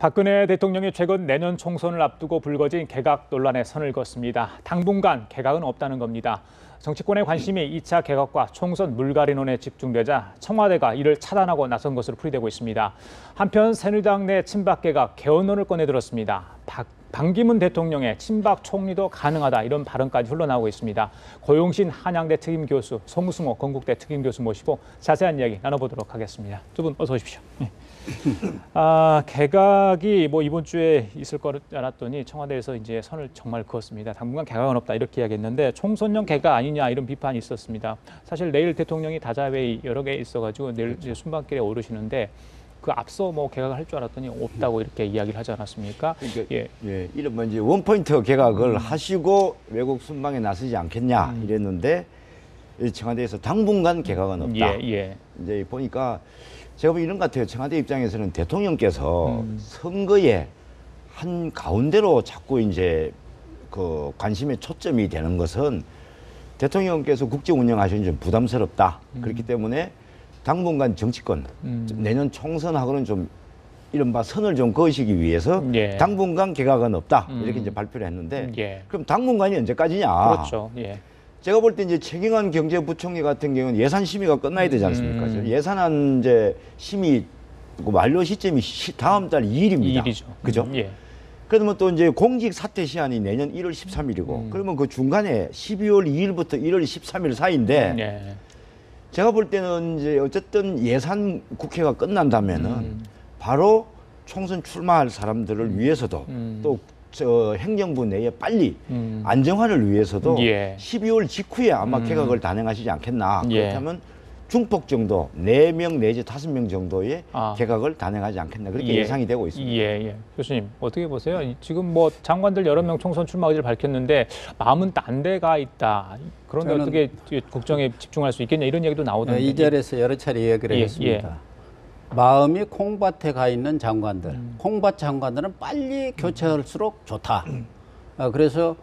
박근혜 대통령이 최근 내년 총선을 앞두고 불거진 개각 논란에 선을 그었습니다. 당분간 개각은 없다는 겁니다. 정치권의 관심이 2차 개각과 총선 물갈이론에 집중되자 청와대가 이를 차단하고 나선 것으로 풀이되고 있습니다. 한편 새누리당 내 친박 개각 개헌론을 꺼내들었습니다. 반기문 대통령의 친박 총리도 가능하다 이런 발언까지 흘러나오고 있습니다. 고용신 한양대 특임 교수, 송승호 건국대 특임 교수 모시고 자세한 이야기 나눠보도록 하겠습니다. 두 분 어서 오십시오. 개각이 이번 주에 있을 거를 알았더니 청와대에서 이제 선을 정말 그었습니다. 당분간 개각은 없다 이렇게 이야기했는데 총선용 개각 아니냐 이런 비판이 있었습니다. 사실 내일 대통령이 다자회의 여러 개 있어가지고 내일 이제 순방길에 오르시는데 그 앞서 개각을 할 줄 알았더니 없다고 이렇게 이야기를 하지 않았습니까? 그러니까, 이런 이제 원포인트 개각을 하시고 외국 순방에 나서지 않겠냐 이랬는데 청와대에서 당분간 개각은 없다. 이제 보니까 제가 보면 이런 것 같아요. 청와대 입장에서는 대통령께서 선거에 한 가운데로 자꾸 이제 그 관심의 초점이 되는 것은 대통령께서 국정 운영하시는 좀 부담스럽다. 그렇기 때문에 당분간 정치권, 내년 총선하고는 좀 이른바 선을 좀 그으시기 위해서 당분간 개각은 없다. 이렇게 이제 발표를 했는데 그럼 당분간이 언제까지냐? 그렇죠. 제가 볼 때 이제 최경환 경제부총리 같은 경우는 예산 심의가 끝나야 되지 않습니까? 예산안 이제 심의 완료 시점이 다음 달 2일입니다. 2일이죠. 그죠? 그러면 또 이제 공직 사퇴 시한이 내년 1월 13일이고 그러면 그 중간에 12월 2일부터 1월 13일 사이인데 제가 볼 때는 이제 어쨌든 예산 국회가 끝난다면은 바로 총선 출마할 사람들을 위해서도 또 행정부 내에 빨리 안정화를 위해서도 12월 직후에 아마 개각을 단행하시지 않겠나. 그렇다면 중폭 정도, 4명 내지 5명 정도의 개각을 단행하지 않겠나. 그렇게 예상이 되고 있습니다. 교수님, 어떻게 보세요? 지금 장관들 여러 명 총선 출마 의지를 밝혔는데 마음은 딴 데가 있다. 그런데 어떻게 국정에 집중할 수 있겠냐 이런 얘기도 나오던데. 이 자리에서 여러 차례 이야기를 했습니다. 마음이 콩밭에 가 있는 장관들, 콩밭 장관들은 빨리 교체할수록 좋다. 그래서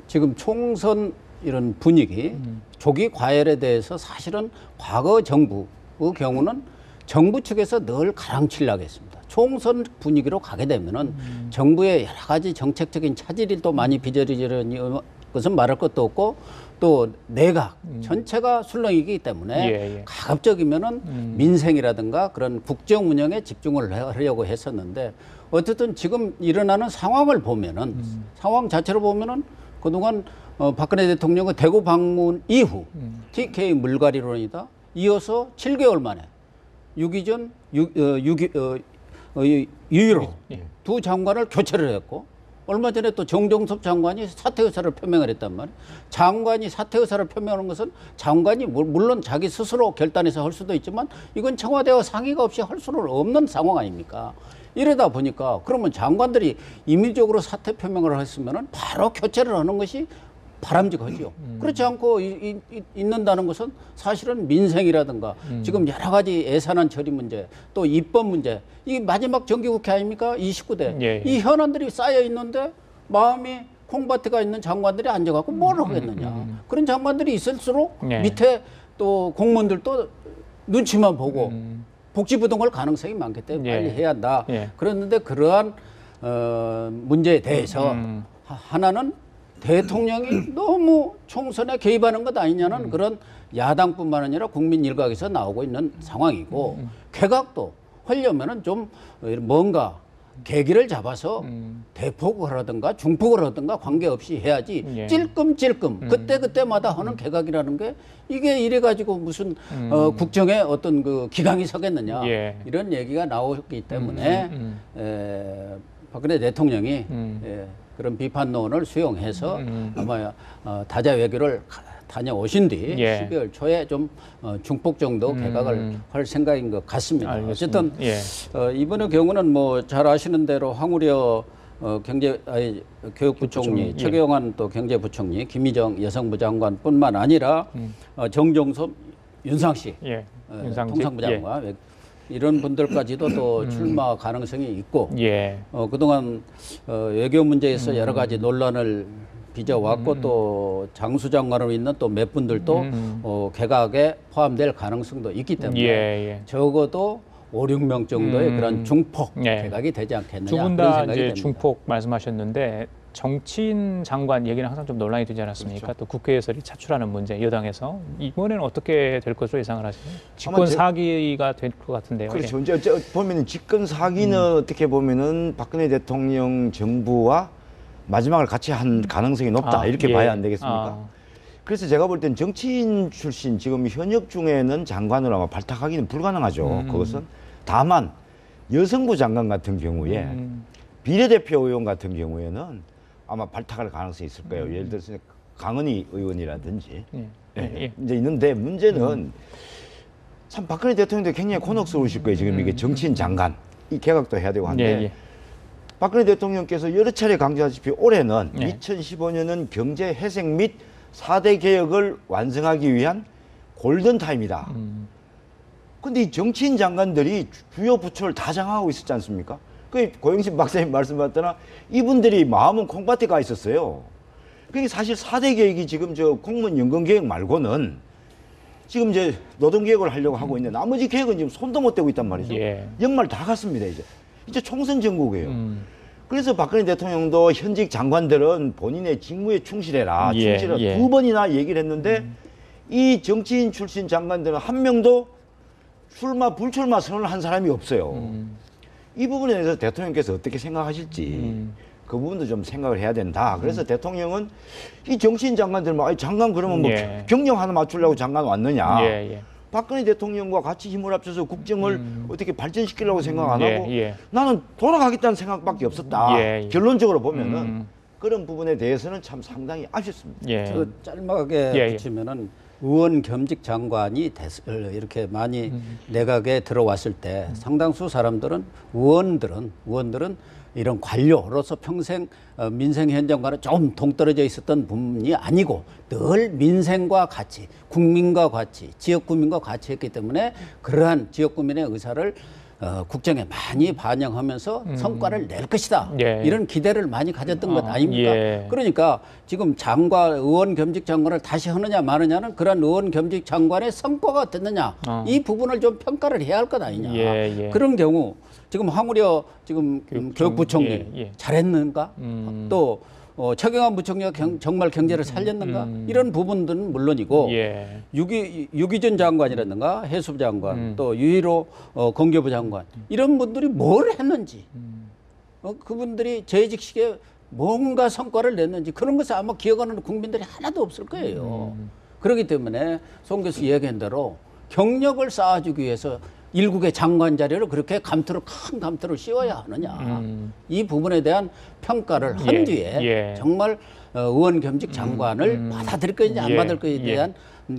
지금 총선 이런 분위기, 조기 과열에 대해서 사실은 과거 정부의 경우는 정부 측에서 늘 가랑치려고 했습니다. 총선 분위기로 가게 되면은 정부의 여러 가지 정책적인 차질이 또 많이 빚어지는 것은 말할 것도 없고 또 내각 전체가 술렁이기 때문에 가급적이면은 민생이라든가 그런 국정 운영에 집중을 하려고 했었는데 어쨌든 지금 일어나는 상황을 보면은 상황 자체로 보면은 그동안 박근혜 대통령의 대구 방문 이후 TK 물갈이론이다. 이어서 7개월 만에 유기전 유일호 두 장관을 교체를 했고 얼마 전에 또 정종섭 장관이 사퇴 의사를 표명을 했단 말이에요. 장관이 사퇴 의사를 표명하는 것은 장관이 물론 자기 스스로 결단해서 할 수도 있지만 이건 청와대와 상의가 없이 할 수는 없는 상황 아닙니까? 이러다 보니까 그러면 장관들이 임의적으로 사퇴 표명을 했으면 바로 교체를 하는 것이 바람직하지요. 그렇지 않고 있는다는 것은 사실은 민생이라든가 지금 여러 가지 예산안 처리 문제 또 입법 문제 이 마지막 정기국회 아닙니까? 29대. 이 현안들이 쌓여 있는데 마음이 콩밭에 가 있는 장관들이 앉아갖고 뭘 하겠느냐. 그런 장관들이 있을수록 밑에 또 공무원들도 눈치만 보고 복지부동할 가능성이 많기 때문에 빨리 해야 한다. 그랬는데 그러한 문제에 대해서 하나는 대통령이 너무 총선에 개입하는 것 아니냐는 그런 야당뿐만 아니라 국민 일각에서 나오고 있는 상황이고 개각도 하려면은 좀 뭔가 계기를 잡아서 대폭을 하든가 중폭을 하든가 관계없이 해야지 찔끔찔끔 그때그때마다 하는 개각이라는 게 이게 이래가지고 무슨 국정에 어떤 그 기강이 서겠느냐 이런 얘기가 나오기 때문에 박근혜 대통령이 그런 비판론을 수용해서 아마 다자 외교를 다녀오신 뒤 12월 초에 좀 중폭 정도 개각을 할 생각인 것 같습니다. 어쨌든 이번의 경우는 잘 아시는 대로 황우려 교육부총리, 최경환 또 경제부총리, 김희정 여성부 장관뿐만 아니라 정종섭 윤상식 통상부 장관 이런 분들까지도 또 출마 가능성이 있고 그동안 외교 문제에서 여러 가지 논란을 빚어왔고 또 장수장관으로 있는 또 몇 분들도 개각에 포함될 가능성도 있기 때문에 적어도 5, 6명 정도의 그런 중폭 네. 개각이 되지 않겠느냐. 두 분 그런 다 생각이 이제 됩니다. 중폭 말씀하셨는데 정치인 장관 얘기는 항상 좀 논란이 되지 않았습니까? 그렇죠. 또 국회에서 차출하는 문제, 여당에서 이번에는 어떻게 될 것으로 예상을 하세요? 집권 사기가 될 것 같은데요. 그렇죠. 이제 보면은 집권 사기는 어떻게 보면은 박근혜 대통령 정부와 마지막을 같이 한 가능성이 높다 이렇게 봐야 안 되겠습니까? 그래서 제가 볼 땐 정치인 출신 지금 현역 중에는 장관으로 아마 발탁하기는 불가능하죠. 그것은 다만 여성부 장관 같은 경우에 비례대표 의원 같은 경우에는 아마 발탁할 가능성이 있을 거예요. 예를 들어서 강은희 의원이라든지 이제 있는데 문제는 참 박근혜 대통령도 굉장히 곤혹스러우실 거예요. 지금 이게 정치인 장관 이 개각도 해야 되고 한데 박근혜 대통령께서 여러 차례 강조하시피 올해는 2015년은 경제 회색 및 4대 개혁을 완성하기 위한 골든타임이다. 근데 이 정치인 장관들이 주요 부처를 다 장악하고 있었지 않습니까? 그 고영신 박사님 말씀하셨더나 이분들이 마음은 콩밭에 가 있었어요. 그게 사실 4대 개혁이 지금 저 공무원 연금 개혁 말고는 지금 이제 노동 개혁을 하려고 하고 있는데 나머지 개혁은 지금 손도 못 대고 있단 말이죠. 연말 다 갔습니다, 이제 총선 전국이에요. 그래서 박근혜 대통령도 현직 장관들은 본인의 직무에 충실해라. 충실해라. 2번이나 얘기를 했는데 이 정치인 출신 장관들은 한 명도 출마, 불출마 선언을 한 사람이 없어요. 이 부분에 대해서 대통령께서 어떻게 생각하실지 그 부분도 좀 생각을 해야 된다. 그래서 대통령은 이 정치인 장관들만 장관 그러면 뭐 경력 하나 맞추려고 장관 왔느냐. 박근혜 대통령과 같이 힘을 합쳐서 국정을 어떻게 발전시키려고 생각 안 하고 나는 돌아가겠다는 생각밖에 없었다. 결론적으로 보면은 그런 부분에 대해서는 참 상당히 아쉽습니다. 저 짤막하게 붙이면은 의원 겸직 장관이 이렇게 많이 내각에 들어왔을 때 상당수 사람들은 의원들은 이런 관료로서 평생 민생 현장과는 좀 동떨어져 있었던 분이 아니고 늘 민생과 같이 국민과 같이 지역 구민과 같이 했기 때문에 그러한 지역 구민의 의사를 국정에 많이 반영하면서 성과를 낼 것이다. 이런 기대를 많이 가졌던 것 아닙니까? 그러니까 지금 의원 겸직 장관을 다시 하느냐 마느냐는 그런 의원 겸직 장관의 성과가 됐느냐 이 부분을 좀 평가를 해야 할 것 아니냐. 그런 경우 지금 황우려 지금 교육부총리 잘했는가? 또 최경환 부총리가 정말 경제를 살렸는가? 이런 부분들은 물론이고 유기준 장관이라든가 해수부 장관 또 유일호 공교부 장관 이런 분들이 뭘 했는지 그분들이 재직 시기에 뭔가 성과를 냈는지 그런 것을 아마 기억하는 국민들이 하나도 없을 거예요. 그렇기 때문에 송 교수 얘기한 대로 경력을 쌓아주기 위해서 일국의 장관 자리를 그렇게 큰 감투를 씌워야 하느냐. 이 부분에 대한 평가를 한 뒤에 정말 의원 겸직 장관을 받아들일 것인지 안 받을 것에 대한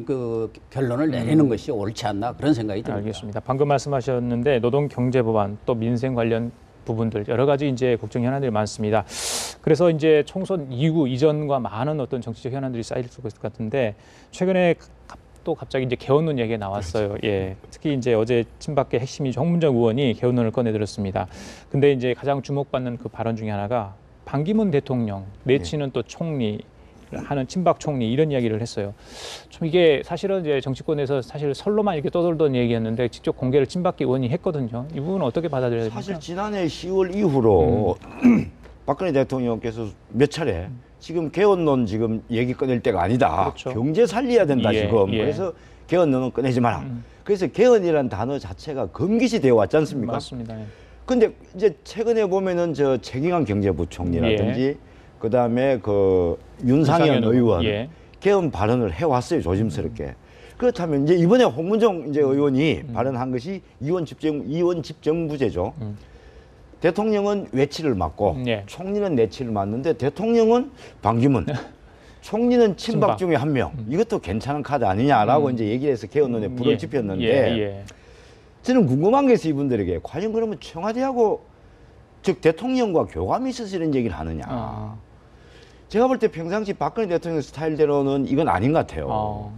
그 결론을 내리는 것이 옳지 않나 그런 생각이 듭니다. 알겠습니다. 방금 말씀하셨는데 노동경제법안 또 민생 관련 부분들 여러 가지 이제 국정 현안들이 많습니다. 그래서 이제 총선 이후 이전과 많은 어떤 정치적 현안들이 쌓일 수 있을 것 같은데 최근에 또 갑자기 이제 개헌론 얘기가 나왔어요. 특히 이제 어제 친박계 핵심이 홍문정 의원이 개헌론을 꺼내들었습니다. 근데 이제 가장 주목받는 그 발언 중에 하나가 반기문 대통령 내치는 또 총리 하는 친박 총리 이런 이야기를 했어요. 좀 이게 사실은 이제 정치권에서 사실 설로만 이렇게 떠돌던 얘기였는데 직접 공개를 친박계 의원이 했거든요. 이 부분은 어떻게 받아들여야 됩니까? 사실 지난해 10월 이후로 박근혜 대통령께서 몇 차례 지금 개헌론 지금 얘기 꺼낼 때가 아니다. 경제 살려야 된다 지금. 그래서 개헌론은 꺼내지 마라. 그래서 개헌이라는 단어 자체가 금기시 되어 왔지 않습니까? 맞습니다. 근데 이제 최근에 보면은 저 최경환 경제부총리라든지 그다음에 그 윤상현 의원 개헌 발언을 해왔어요. 조심스럽게. 그렇다면 이제 이번에 홍문정 이제 의원이 발언한 것이 이원 집정부제죠. 대통령은 외치를 맡고 총리는 내치를 맡는데 대통령은 반기문, 총리는 친박 중에 한 명. 이것도 괜찮은 카드 아니냐라고 이제 얘기를 해서 개헌론에 불을 지폈는데 저는 궁금한 게 있어요. 이분들에게. 과연 그러면 청와대하고 즉 대통령과 교감이 있어서 이런 얘기를 하느냐. 제가 볼 때 평상시 박근혜 대통령 스타일대로는 이건 아닌 것 같아요.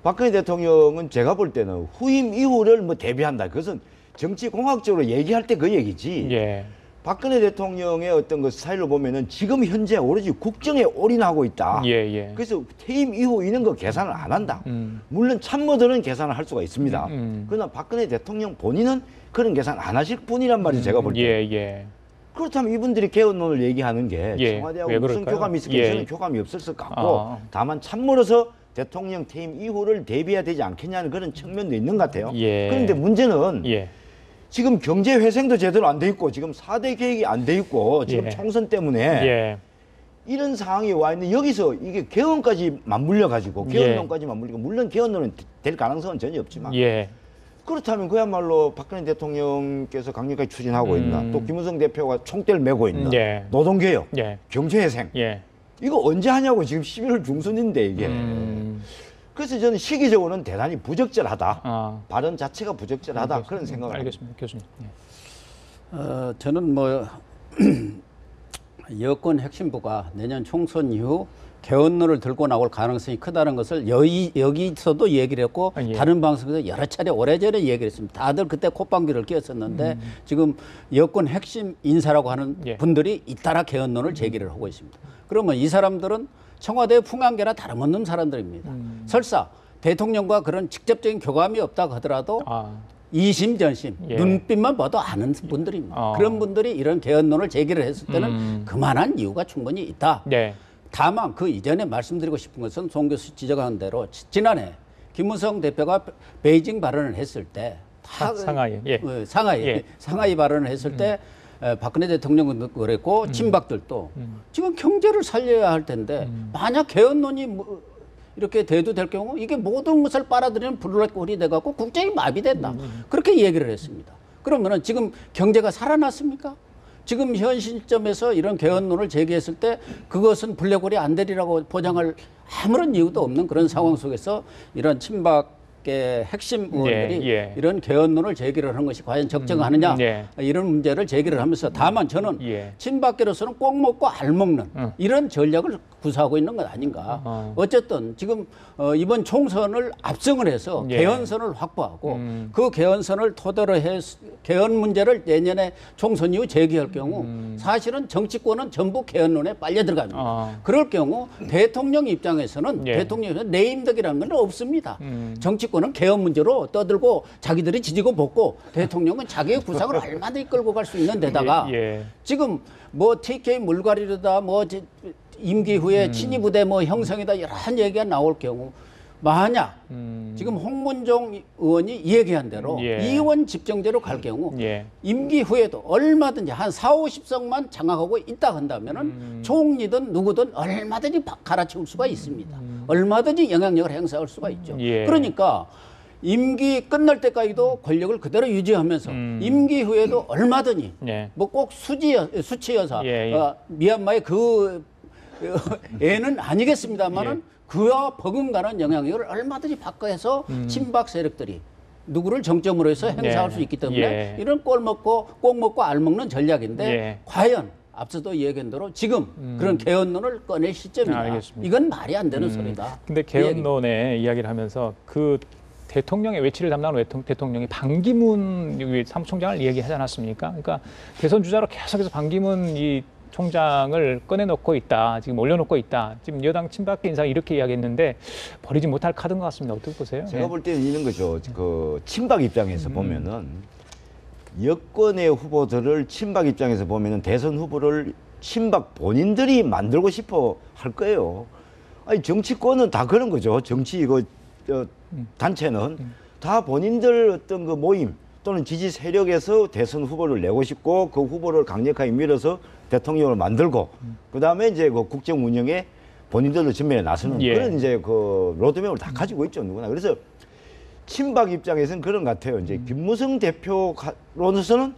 박근혜 대통령은 제가 볼 때는 후임 이후를 뭐 대비한다. 그것은 정치공학적으로 얘기할 때 그 얘기지. 박근혜 대통령의 어떤 그 스타일로 보면은 지금 현재 오로지 국정에 올인하고 있다. 예, 예. 그래서 퇴임 이후 이런 거 계산을 안 한다. 물론 참모들은 계산을 할 수가 있습니다. 그러나 박근혜 대통령 본인은 그런 계산 안 하실 분이란 말이죠. 제가 볼 때. 예, 예. 그렇다면 이분들이 개헌론을 얘기하는 게 예, 청와대하고 왜 무슨 그럴까요? 교감이 있을까? 예. 저는 교감이 없을 것 같고 다만 참모로서 대통령 퇴임 이후를 대비해야 되지 않겠냐는 그런 측면도 있는 것 같아요. 예. 그런데 문제는 예. 지금 경제 회생도 제대로 안 돼 있고 지금 4대 계획이 안 돼 있고 지금 예. 총선 때문에 예. 이런 상황이 와 있는데 여기서 이게 개헌까지 맞물려 가지고 개헌론까지 맞물리고 물론 개헌론은 될 가능성은 전혀 없지만 예. 그렇다면 그야말로 박근혜 대통령께서 강력하게 추진하고 있나 또 김무성 대표가 총대를 메고 있나 예. 노동개혁 예. 경제회생 예. 이거 언제 하냐고 지금 11월 중순인데 이게 그래서 저는 시기적으로는 대단히 부적절하다. 발언 자체가 부적절하다. 그런 생각을 알겠습니다. 교수님. 예. 저는 뭐 여권 핵심부가 내년 총선 이후 개헌론을 들고 나올 가능성이 크다는 것을 여기서도 얘기를 했고 예. 다른 방송에서 여러 차례 오래전에 얘기를 했습니다. 다들 그때 콧방귀를 뀌었었는데 지금 여권 핵심 인사라고 하는 예. 분들이 잇따라 개헌론을 제기를 하고 있습니다. 그러면 이 사람들은 청와대 풍한계나 다름없는 사람들입니다. 설사 대통령과 그런 직접적인 교감이 없다고 하더라도 이심전심 예. 눈빛만 봐도 아는 분들입니다. 그런 분들이 이런 개헌론을 제기를 했을 때는 그만한 이유가 충분히 있다. 네. 다만 그 이전에 말씀드리고 싶은 것은 송 교수 지적한 대로 지난해 김무성 대표가 베이징 발언을 했을 때 상하이. 예. 상하이 발언을 했을 때 박근혜 대통령도 그랬고 친박들도 지금 경제를 살려야 할 텐데 만약 개헌론이 이렇게 돼도 될 경우 이게 모든 것을 빨아들이는 블랙홀이 돼갖고 국정이 마비된다. 그렇게 얘기를 했습니다. 그러면은 지금 경제가 살아났습니까? 지금 현 시점에서 이런 개헌론을 제기했을 때 그것은 블랙홀이 안 되리라고 보장할 아무런 이유도 없는 그런 상황 속에서 이런 친박의 핵심 의원들이 이런 개헌론을 제기를 하는 것이 과연 적정하느냐 이런 문제를 제기를 하면서 다만 저는 친박계로서는 꼭 먹고 알 먹는 이런 전략을 구사하고 있는 것 아닌가. 어쨌든 지금 이번 총선을 압승을 해서 개헌선을 확보하고 그 개헌선을 토대로 해서 개헌 문제를 내년에 총선 이후 제기할 경우 사실은 정치권은 전부 개헌론에 빨려 들어갑니다. 그럴 경우 대통령 입장에서는 대통령에서는 내임덕이라는 건 없습니다. 정치권은 개헌 문제로 떠들고 자기들이 지지고 볶고 대통령은 자기의 구상을 얼마든지 끌고 갈 수 있는 데다가 지금 뭐 TK 물갈이로다 뭐 임기 후에 친위 부대 뭐 형성이다 여러 얘기가 나올 경우 만약 지금 홍문종 의원이 얘기한 대로 이원 집정제로 갈 경우 임기 후에도 얼마든지 한 40~50석만 장악하고 있다 한다면은 총리든 누구든 얼마든지 갈아치울 수가 있습니다. 얼마든지 영향력을 행사할 수가 있죠. 그러니까 임기 끝날 때까지도 권력을 그대로 유지하면서 임기 후에도 얼마든지 뭐 꼭 수치 여사 미얀마의 그 애는 아니겠습니다만은 그와 버금가는 영향력을 얼마든지 바꿔서 친박 세력들이 누구를 정점으로 해서 행사할 수 있기 때문에 이런 꼭 먹고 알 먹는 전략인데 과연 앞서도 얘기한 대로 지금 그런 개헌론을 꺼낼 시점이다. 이건 말이 안 되는 소리다. 근데 개헌론의 이야기를 하면서 그 대통령의 외치를 담당하는 대통령이 반기문 사무총장을 얘기하지 않았습니까? 그러니까 대선 주자로 계속해서 반기문 이 총장을 꺼내놓고 있다. 지금 올려놓고 있다. 지금 여당 친박계 인사가 이렇게 이야기했는데 버리지 못할 카드인 것 같습니다. 어떻게 보세요? 제가 볼 때는 이런 거죠. 그 친박 입장에서 보면은 여권의 후보들을 친박 입장에서 보면은 대선 후보를 친박 본인들이 만들고 싶어 할 거예요. 아니 정치권은 다 그런 거죠. 정치 이거 단체는 다 본인들 어떤 그 모임 또는 지지 세력에서 대선 후보를 내고 싶고 그 후보를 강력하게 밀어서 대통령을 만들고 그다음에 이제 그 국정 운영에 본인들도 전면에 나서는 그런 이제 그 로드맵을 다 가지고 있죠 누구나. 그래서 친박 입장에서는 그런 것 같아요. 이제 김무성 대표로서는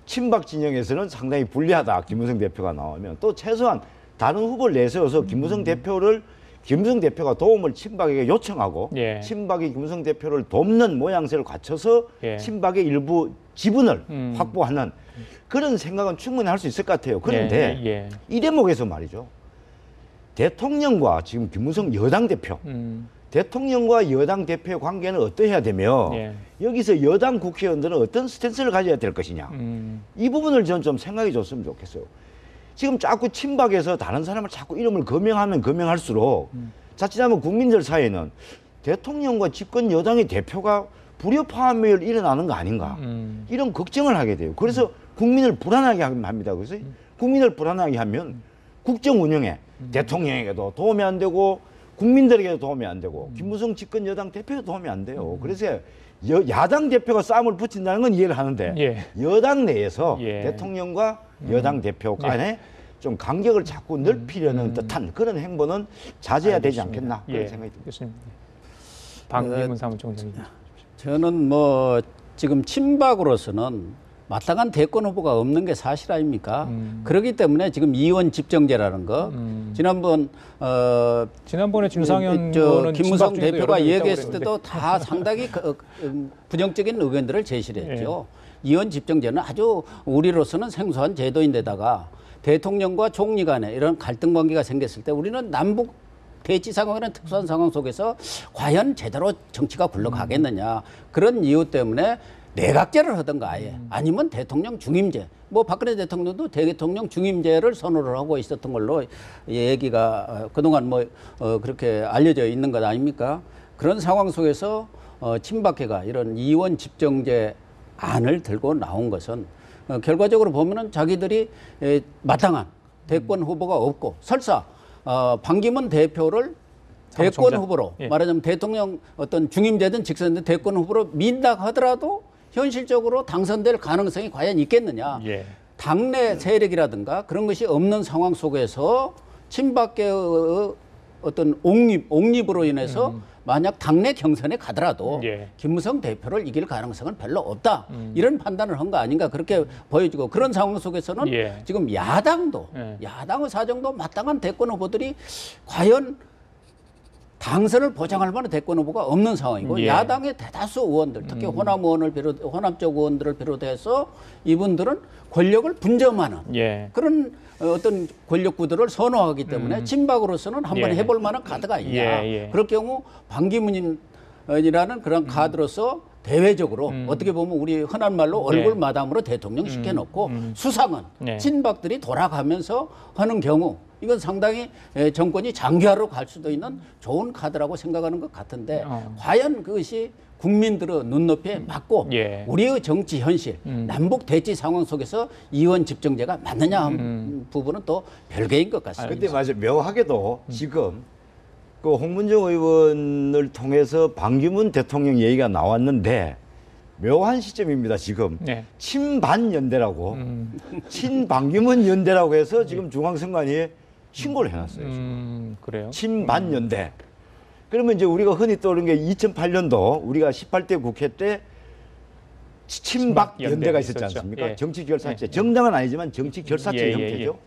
친박 진영에서는 상당히 불리하다. 김무성 대표가 나오면 또 최소한 다른 후보를 내세워서 김무성 대표가 도움을 친박에게 요청하고 친박이 김무성 대표를 돕는 모양새를 갖춰서 친박의 일부 지분을 확보하는 그런 생각은 충분히 할 수 있을 것 같아요. 그런데 이 대목에서 말이죠. 대통령과 지금 김무성 여당 대표 대통령과 여당 대표의 관계는 어떠해야 되며 예. 여기서 여당 국회의원들은 어떤 스탠스를 가져야 될 것이냐. 이 부분을 저는 좀 생각해 줬으면 좋겠어요. 지금 자꾸 친박에서 다른 사람을 자꾸 이름을 거명하면 거명할수록 자칫하면 국민들 사이에는 대통령과 집권 여당의 대표가 불협화음이 일어나는 거 아닌가. 이런 걱정을 하게 돼요. 그래서 국민을 불안하게 합니다. 그래서 국민을 불안하게 하면 국정 운영에 대통령에게도 도움이 안 되고 국민들에게도 도움이 안 되고 김무성 집권 여당 대표도 도움이 안 돼요. 그래서 야당 대표가 싸움을 붙인다는 건 이해를 하는데 예. 여당 내에서 예. 대통령과 여당 대표 간에 좀 간격을 자꾸 넓히려는 듯한 그런 행보는 자제해야 되지 않겠나 그런 예. 생각이 듭니다. 교수님. 박기문 사무총장님. 저는 뭐 지금 친박으로서는 마땅한 대권 후보가 없는 게 사실 아닙니까? 그렇기 때문에 지금 이원 집정제라는 거 지난번에 김상현 의원은 김무성 친박 중에도 대표가 여러 명 있다고 얘기했을 때도 다 상당히 부정적인 의견들을 제시를 했죠. 이원 집정제는 아주 우리로서는 생소한 제도인데다가 대통령과 총리 간에 이런 갈등 관계가 생겼을 때 우리는 남북 대치 상황이라는 특수한 상황 속에서 과연 제대로 정치가 굴러가겠느냐 그런 이유 때문에 내각제를 하든가 아예 아니면 대통령 중임제 뭐 박근혜 대통령도 대통령 중임제를 선호를 하고 있었던 걸로 얘기가 그동안 뭐 그렇게 알려져 있는 것 아닙니까? 그런 상황 속에서 친박계가 이런 이원 집정제 안을 들고 나온 것은 결과적으로 보면은 자기들이 마땅한 대권 후보가 없고 설사 반기문 대표를 대권 후보로 예. 말하자면 대통령 어떤 중임제든 직선든 대권 후보로 민다 하더라도 현실적으로 당선될 가능성이 과연 있겠느냐. 예. 당내 세력이라든가 그런 것이 없는 상황 속에서 친박계의 어떤 옹립으로 인해서 만약 당내 경선에 가더라도 예. 김무성 대표를 이길 가능성은 별로 없다. 이런 판단을 한 거 아닌가 그렇게 보여지고 그런 상황 속에서는 예. 지금 야당도 야당의 사정도 마땅한 대권 후보들이 과연 당선을 보장할 만한 대권 후보가 없는 상황이고 예. 야당의 대다수 의원들 특히 호남 쪽 의원들을 비롯해서 이분들은 권력을 분점하는 예. 그런 어떤 권력구도를 선호하기 때문에 친박으로서는 한번 예. 해볼 만한 카드가 있냐. 예. 그럴 경우 반기문이라는 그런 카드로서 대외적으로 어떻게 보면 우리 흔한 말로 얼굴 마담으로 대통령 시켜놓고 수상은 네. 친박들이 돌아가면서 하는 경우 이건 상당히 정권이 장기화로 갈 수도 있는 좋은 카드라고 생각하는 것 같은데 과연 그것이 국민들의 눈높이에 맞고 예. 우리의 정치 현실 남북 대치 상황 속에서 이원 집정제가 맞느냐 하는 부분은 또 별개인 것 같습니다. 그때 맞아요. 묘하게도 지금 그 홍문정 의원을 통해서 반기문 대통령 얘기가 나왔는데 묘한 시점입니다. 지금 네. 친반연대라고 친반기문 연대라고 해서 지금 중앙선관위에 신고를 해놨어요. 그래요? 친반연대. 그러면 이제 우리가 흔히 떠오르는 게 2008년도 우리가 18대 국회 때 친박연대가 있었지 있었죠. 않습니까? 예. 정치결사체. 정당은 아니지만 정치결사체 예, 예, 형태죠.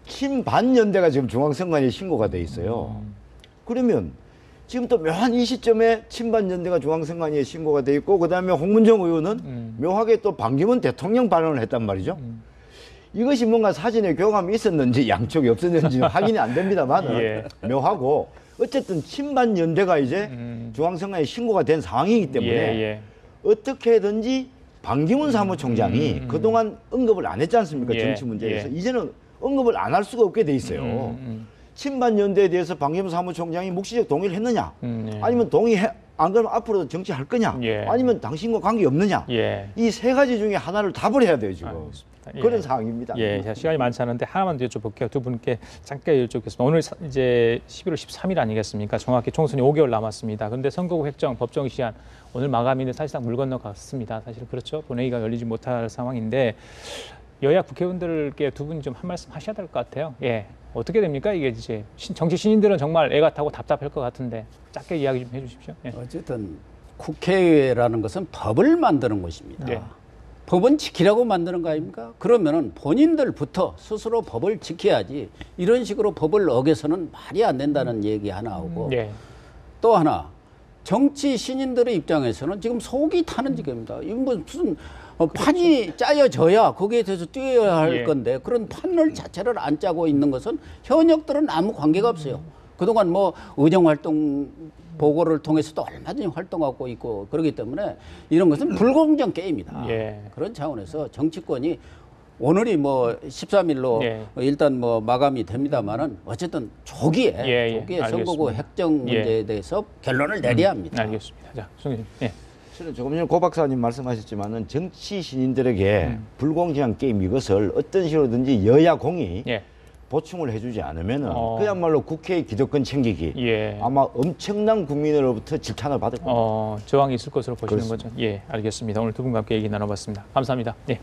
친반연대가 지금 중앙선관위에 신고가 돼 있어요. 그러면 지금 또 묘한 이 시점에 친반연대가 중앙선관위에 신고가 돼 있고 그다음에 홍문정 의원은 묘하게 또 반기문 대통령 발언을 했단 말이죠. 이것이 뭔가 사진에 교감이 있었는지 양쪽이 없었는지 확인이 안 됩니다만 예. 묘하고 어쨌든 친반연대가 이제 중앙선관위에 신고가 된 상황이기 때문에 예. 어떻게든지 반기문 사무총장이 그동안 언급을 안 했지 않습니까? 예. 정치 문제에서. 예. 이제는 언급을 안 할 수가 없게 돼 있어요. 친반연대에 대해서 반기문 사무총장이 묵시적 동의를 했느냐? 예. 아니면 안 그러면 앞으로도 정치할 거냐? 예. 아니면 당신과 관계 없느냐? 예. 이 세 가지 중에 하나를 답을 해야 돼요, 지금. 알겠습니다. 예. 그런 상황입니다. 예, 자, 시간이 많지 않은데 하나만 더 여쭤볼게요. 두 분께 잠깐 여쭙겠습니다. 오늘 이제 11월 13일 아니겠습니까? 정확히 총선이 5개월 남았습니다. 그런데 선거구 획정 법정 시한 오늘 마감인데 사실상 물 건너갔습니다. 사실 그렇죠. 본회의가 열리지 못할 상황인데 여야 국회의원들께 두 분이 좀 한 말씀 하셔야 될 것 같아요. 예, 어떻게 됩니까? 이게 이제 정치 신인들은 정말 애가 타고 답답할 것 같은데 짧게 이야기 좀 해주십시오. 예. 어쨌든 국회라는 것은 법을 만드는 곳입니다. 네. 법은 지키라고 만드는 거 아닙니까? 그러면은 본인들부터 스스로 법을 지켜야지 이런 식으로 법을 어겨서는 말이 안 된다는 얘기 하나 하고 예. 또 하나 정치 신인들의 입장에서는 지금 속이 타는 지경입니다. 이건 뭐 무슨 판이 짜여져야 거기에 대해서 뛰어야 할 예. 건데 그런 판을 자체를 안 짜고 있는 것은 현역들은 아무 관계가 없어요. 그동안 뭐 의정활동 보고를 통해서도 얼마든지 활동하고 있고 그렇기 때문에 이런 것은 불공정 게임이다. 그런 차원에서 정치권이 오늘이 뭐 13일로 일단 뭐 마감이 됩니다만은 어쨌든 조기에 선거구 획정 문제에 대해서 결론을 내려야 합니다. 알겠습니다. 자, 송교수님. 실은 조금 전에 고 박사님 말씀하셨지만은 정치 신인들에게 불공정한 게임 이것을 어떤 식으로든지 여야 공이 보충을 해주지 않으면은 그야말로 국회의 기득권 챙기기 아마 엄청난 국민으로부터 질타를 받을 겁니다. 저항이 있을 것으로 보시는 거죠. 예, 알겠습니다. 오늘 두 분과 함께 얘기 나눠봤습니다. 감사합니다. 예.